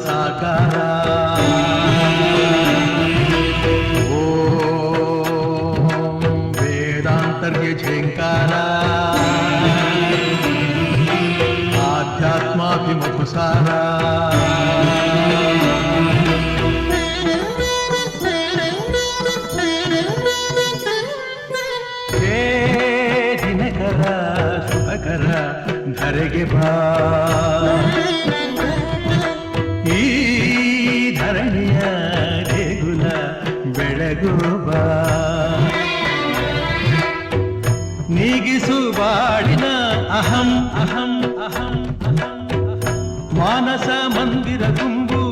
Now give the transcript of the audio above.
ಸಾಕಾರ. ಓಂ ವೇದಾಂತರ್ಗೆ ಝೇಂಕಾರ, ಆಧ್ಯಾತ್ಮಾಭಿಮುಖ ಸಾರ. ಹೇ ದಿನಕರ ಶುಭಕರ ಧರೆಗೆ ಬಾ, ಈ ಧರಣಿಯ ದೇಗುಲ ಬೆಳಗು ಬಾ. ನೀಗಿಸು ಬಾಡಿನ ಅಹಂ ಅಹಂ ಅಹಂ ಅಹಂ, ಮಾನಸ ಮಂದಿರ ತುಂಬು